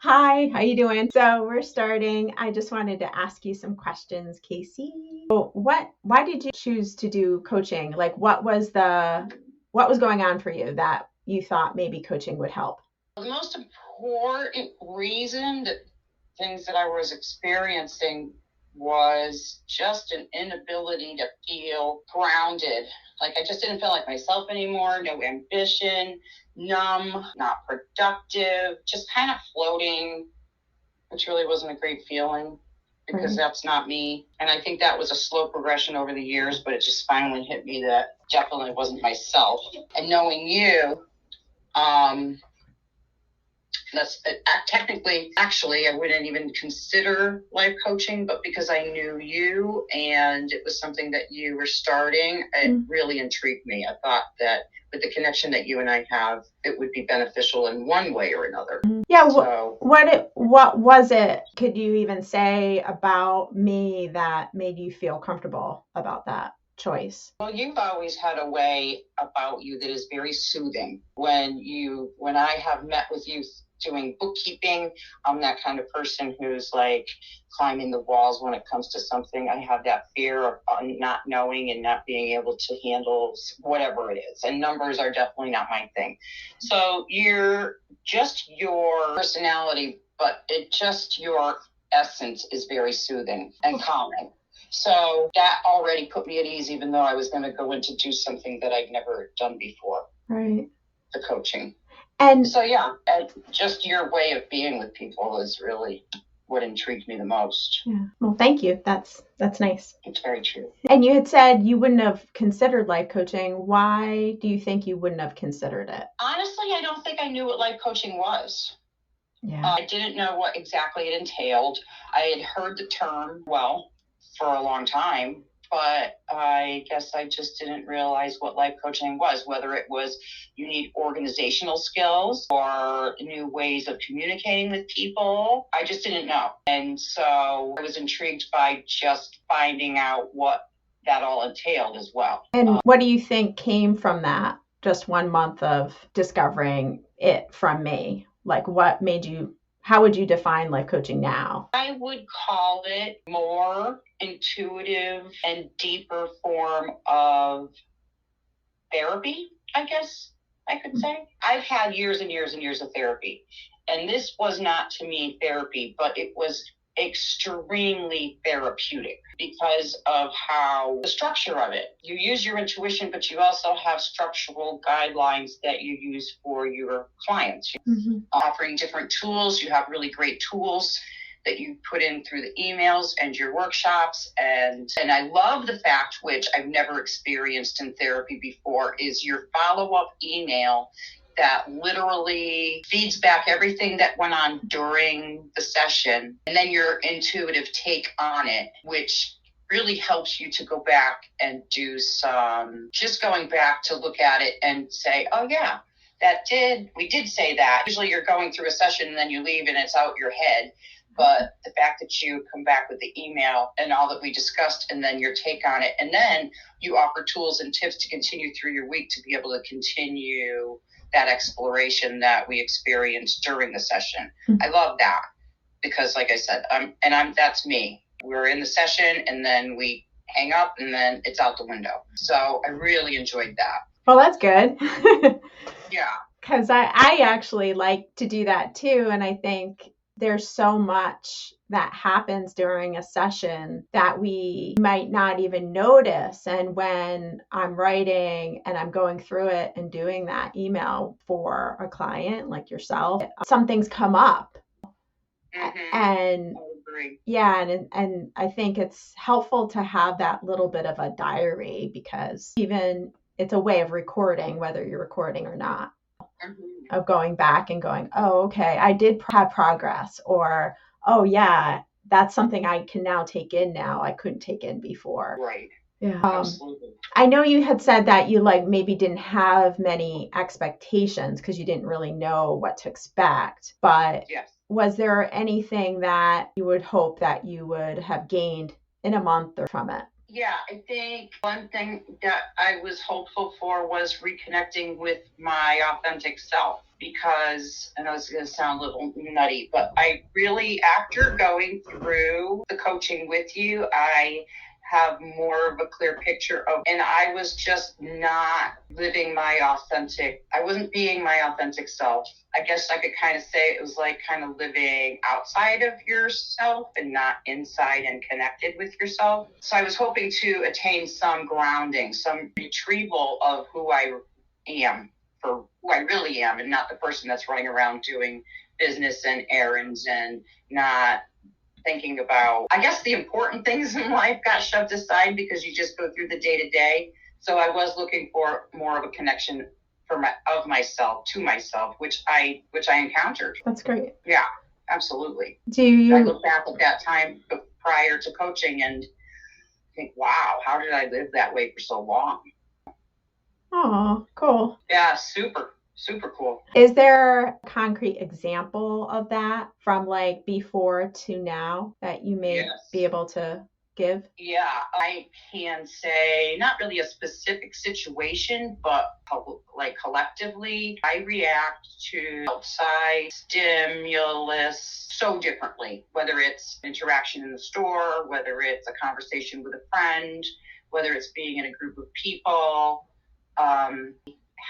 Hi, how you doing? So we're starting. I just wanted to ask you some questions, Casey. So why did you choose to do coaching? Like what was going on for you that you thought maybe coaching would help? The most important reason that things that I was experiencing was just an inability to feel grounded. Like I just didn't feel like myself anymore, no ambition, numb, not productive, just kind of floating, which really wasn't a great feeling because that's not me. And I think that was a slow progression over the years, but it just finally hit me that definitely wasn't myself. And knowing you, that's technically, actually, I wouldn't even consider life coaching, but because I knew you and it was something that you were starting, it really intrigued me. I thought that with the connection that you and I have, it would be beneficial in one way or another. Yeah, what was it? Could you even say about me that made you feel comfortable about that choice? Well, you've always had a way about you that is very soothing. When I have met with you doing bookkeeping, I'm that kind of person who's like climbing the walls when it comes to something. I have that fear of not knowing and not being able to handle whatever it is. And numbers are definitely not my thing. So your personality, but your essence is very soothing and calming. So that already put me at ease, even though I was going to go in to do something that I'd never done before. Right. The coaching. And so, just your way of being with people is really what intrigued me the most. Yeah. Well, thank you. That's nice. It's very true. And you had said you wouldn't have considered life coaching. Why do you think you wouldn't have considered it? Honestly, I don't think I knew what life coaching was. Yeah. I didn't know what exactly it entailed. I had heard the term, for a long time, but I guess I just didn't realize what life coaching was, whether it was you need organizational skills or new ways of communicating with people. I just didn't know. And so I was intrigued by just finding out what that all entailed as well. And what do you think came from that? Just 1 month of discovering it from me? Like how would you define life coaching now? I would call it more intuitive and deeper form of therapy, I guess I could say. I've had years and years and years of therapy, and this was not to me therapy, but it was extremely therapeutic because of how the structure of it. You use your intuition, but you also have structural guidelines that you use for your clients. Offering different tools. You have really great tools that you put in through the emails and your workshops. And I love the fact, which I've never experienced in therapy before, is your follow-up email that literally feeds back everything that went on during the session, and then your intuitive take on it, which really helps you to go back and do just going back to look at it and say, oh yeah, we did say that. Usually you're going through a session and then you leave and it's out your head. But the fact that you come back with the email and all that we discussed and then your take on it, and then you offer tools and tips to continue through your week to be able to continue that exploration that we experienced during the session. I love that because, like I said, that's me. We're in the session and then we hang up and then it's out the window. So I really enjoyed that. Well, that's good. Yeah. Because I actually like to do that too. And I think there's so much that happens during a session that we might not even notice. And when I'm writing and I'm going through it and doing that email for a client like yourself, some things come up. And and I think it's helpful to have that little bit of a diary because even it's a way of recording, whether you're recording or not. Of going back and going, oh, okay, I did have progress, or, oh, yeah, that's something I can now take in now I couldn't take in before. Right. Yeah. Absolutely. I know you had said that you maybe didn't have many expectations because you didn't really know what to expect, but yes. Was there anything that you would hope that you would have gained in a month or from it? Yeah, I think one thing that I was hopeful for was reconnecting with my authentic self because I know it's going to sound a little nutty, but I really, after going through the coaching with you, I have more of a clear picture of, and I was just not living my authentic, I wasn't being my authentic self. I guess I could kind of say it was like kind of living outside of yourself and not inside and connected with yourself. So I was hoping to attain some grounding, some retrieval of who I am, for who I really am, and not the person that's running around doing business and errands and not thinking about, I guess, the important things in life got shoved aside because you just go through the day to day. So I was looking for more of a connection of myself to myself, which I encountered. That's great. Yeah, absolutely. I look back at that time prior to coaching and think, wow, how did I live that way for so long? Oh, cool. Yeah, super cool. Is there a concrete example of that from like before to now that you may be able to give? Yeah, I can say not really a specific situation, but like collectively, I react to outside stimulus so differently, whether it's interaction in the store, whether it's a conversation with a friend, whether it's being in a group of people.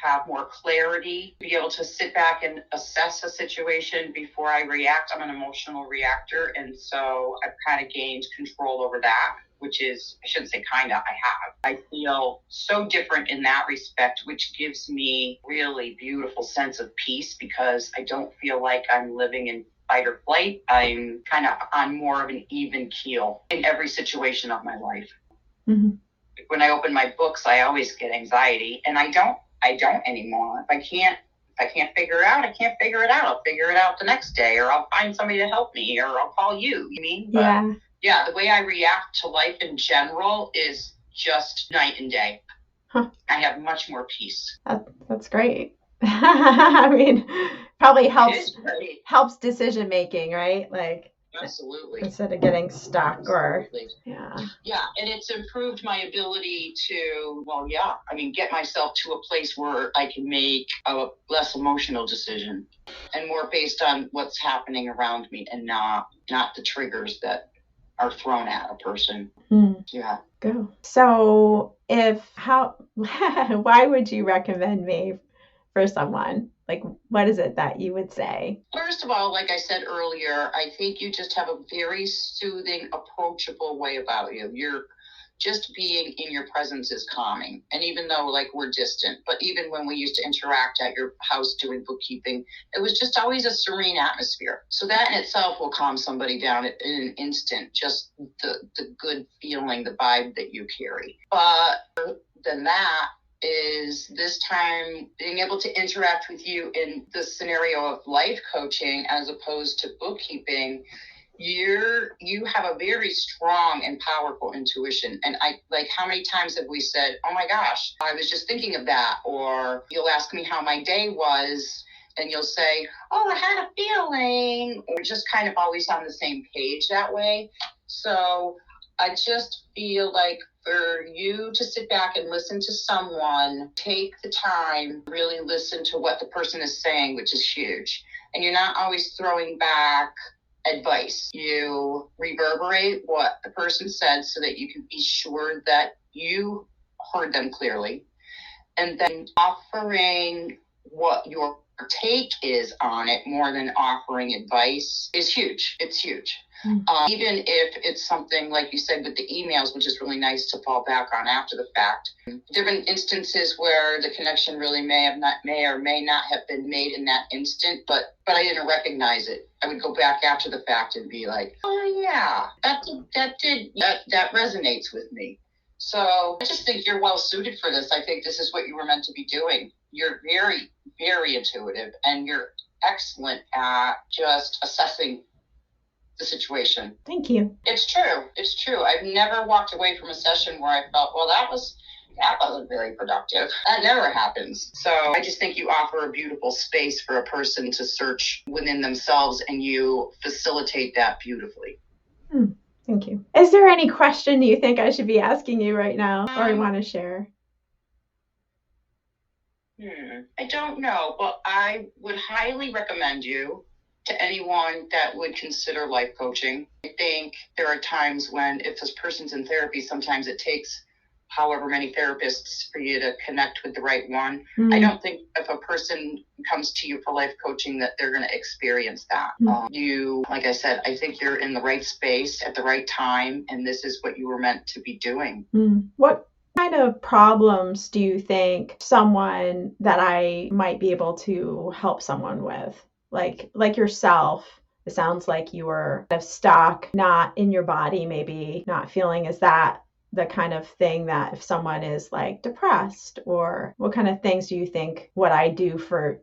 Have more clarity, be able to sit back and assess a situation before I react. I'm an emotional reactor, and so I've kind of gained control over that, which is, I shouldn't say kind of, I have. I feel so different in that respect, which gives me really beautiful sense of peace because I don't feel like I'm living in fight or flight. I'm kind of on more of an even keel in every situation of my life. Mm-hmm. When I open my books, I always get anxiety, and I don't anymore. If I can't figure it out, I can't figure it out. I'll figure it out the next day, or I'll find somebody to help me, or I'll call you. You mean? Yeah. But yeah, the way I react to life in general is just night and day. Huh. I have much more peace. That's great. I mean, probably helps decision making, right? Like, absolutely. Instead of getting stuck. Absolutely. Yeah, and it's improved my ability to, get myself to a place where I can make a less emotional decision and more based on what's happening around me and not the triggers that are thrown at a person. Yeah. Go. So why would you recommend me for someone? Like, what is it that you would say? First of all, like I said earlier, I think you just have a very soothing, approachable way about you. You're just being in your presence is calming. And even though like we're distant, but even when we used to interact at your house doing bookkeeping, it was just always a serene atmosphere. So that in itself will calm somebody down in an instant, just the good feeling, the vibe that you carry. But than that, is this time being able to interact with you in the scenario of life coaching as opposed to bookkeeping. You have a very strong and powerful intuition. And I like, how many times have we said, oh my gosh, I was just thinking of that? Or you'll ask me how my day was and you'll say, oh, I had a feeling. Or just kind of always on the same page that way. So I just feel like for you to sit back and listen to someone, take the time, really listen to what the person is saying, which is huge. And you're not always throwing back advice. You reverberate what the person said so that you can be sure that you heard them clearly. And then offering what your take is on it more than offering advice is huge. It's huge. Even if it's something like you said with the emails, which is really nice to fall back on after the fact. There have been instances where the connection really may or may not have been made in that instant, but I didn't recognize it. I would go back after the fact and be like, oh yeah, that resonates with me. So I just think you're well suited for this. I think this is what you were meant to be doing. You're very, very intuitive, and you're excellent at just assessing the situation. Thank you. It's true. I've never walked away from a session where I felt, well, that wasn't very productive. That never happens. So I just think you offer a beautiful space for a person to search within themselves, and you facilitate that beautifully. Thank you. Is there any question you think I should be asking you right now or you want to share? I don't know, but I would highly recommend you to anyone that would consider life coaching. I think there are times when, if this person's in therapy, sometimes it takes however many therapists for you to connect with the right one. I don't think if a person comes to you for life coaching that they're going to experience that. You, like I said, I think you're in the right space at the right time, and this is what you were meant to be doing. What kind of problems do you think someone that I might be able to help someone with? Like yourself, it sounds like you were kind of stuck, not in your body, maybe not feeling. Is that the kind of thing that if someone is like depressed, or what kind of things do you think what I did for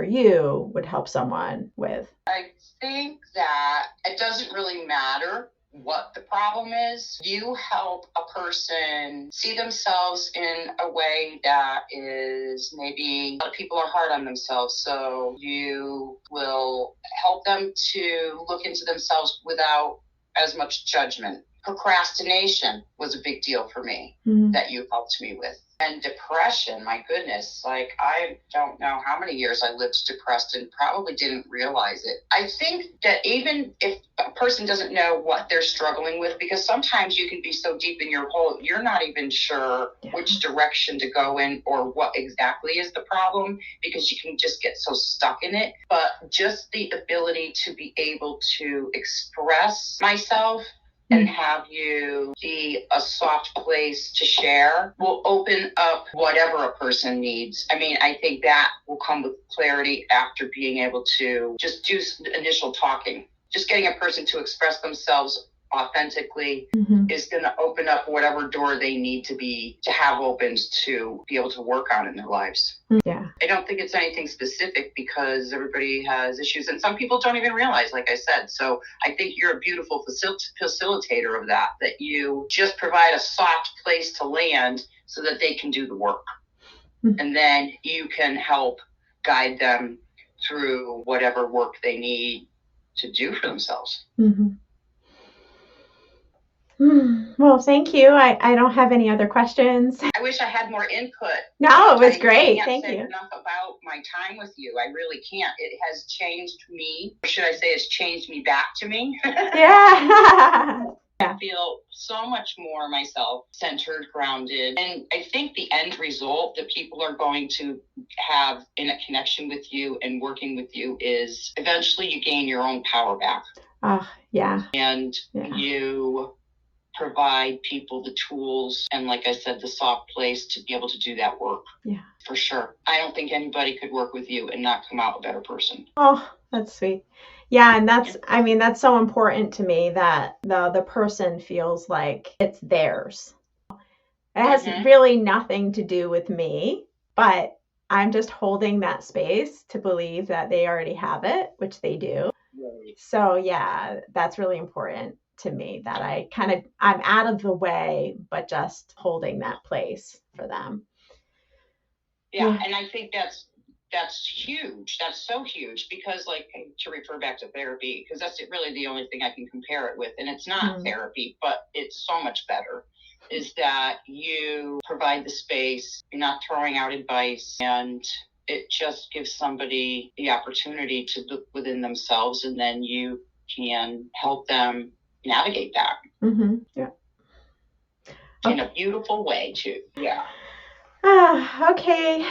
you would help someone with? I think that it doesn't really matter what the problem is. You help a person see themselves in a way that is, maybe a lot of people are hard on themselves, so you will help them to look into themselves without as much judgment. Procrastination was a big deal for me that you helped me with. And depression, my goodness, like I don't know how many years I lived depressed and probably didn't realize it. I think that even if a person doesn't know what they're struggling with, because sometimes you can be so deep in your hole, you're not even sure which direction to go in or what exactly is the problem, because you can just get so stuck in it. But just the ability to be able to express myself and have you be a soft place to share will open up whatever a person needs. I mean, I think that will come with clarity after being able to just do initial talking. Just getting a person to express themselves authentically is going to open up whatever door they need to have opened to be able to work on in their lives. Yeah. I don't think it's anything specific, because everybody has issues and some people don't even realize, like I said. So I think you're a beautiful facilitator of that you just provide a soft place to land so that they can do the work. And then you can help guide them through whatever work they need to do for themselves. Well, thank you. I don't have any other questions. I wish I had more input. No, it was great. Thank you. I can't say enough about my time with you. I really can't. It has changed me. Or should I say it's changed me back to me? Yeah. I feel so much more myself, centered, grounded. And I think the end result that people are going to have in a connection with you and working with you is eventually you gain your own power back. Yeah. And you provide people the tools and, like I said, the soft place to be able to do that work. Yeah. For sure. I don't think anybody could work with you and not come out a better person. Oh, that's sweet. Yeah, and that's so important to me, that the person feels like it's theirs. It has really nothing to do with me, but I'm just holding that space to believe that they already have it, which they do. Right. So yeah, that's really important to me, that I'm out of the way, but just holding that place for them. Yeah. And I think that's huge. That's so huge, because, like, to refer back to therapy, because that's really the only thing I can compare it with. And it's not therapy, but it's so much better, is that you provide the space, you're not throwing out advice, and it just gives somebody the opportunity to look within themselves, and then you can help them navigate that. Yeah. In a beautiful way too. Yeah. Okay.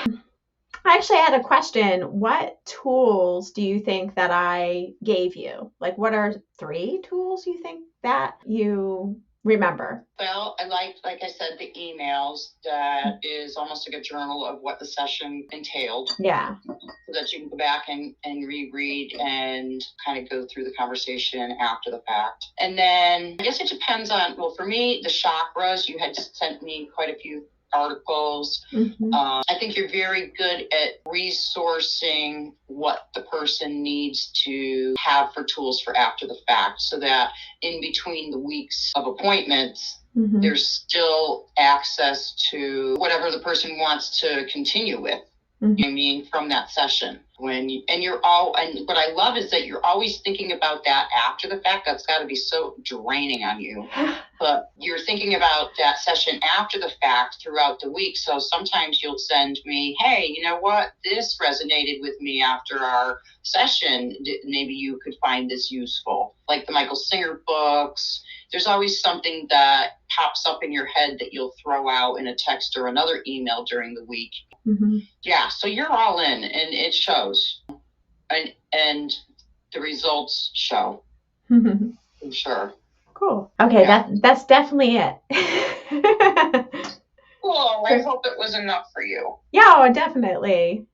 I actually had a question. What tools do you think that I gave you? Like, what are 3 tools you think that you remember? Well, I like I said, the emails. That is almost like a journal of what the session entailed. Yeah. So that you can go back and reread and kind of go through the conversation after the fact. And then I guess it depends on, well, for me, the chakras, you had sent me quite a few articles. I think you're very good at resourcing what the person needs to have for tools for after the fact, so that in between the weeks of appointments, there's still access to whatever the person wants to continue with. I mean, from that session and what I love is that you're always thinking about that after the fact. That's got to be so draining on you, but you're thinking about that session after the fact throughout the week. So sometimes you'll send me, hey, you know what, this resonated with me after our session. Maybe you could find this useful, like the Michael Singer books. There's always something that pops up in your head that you'll throw out in a text or another email during the week. Yeah, so you're all in, and it shows, and the results show. I'm sure. Cool. Okay, yeah. That's definitely it. Cool. I hope it was enough for you. Yeah, definitely.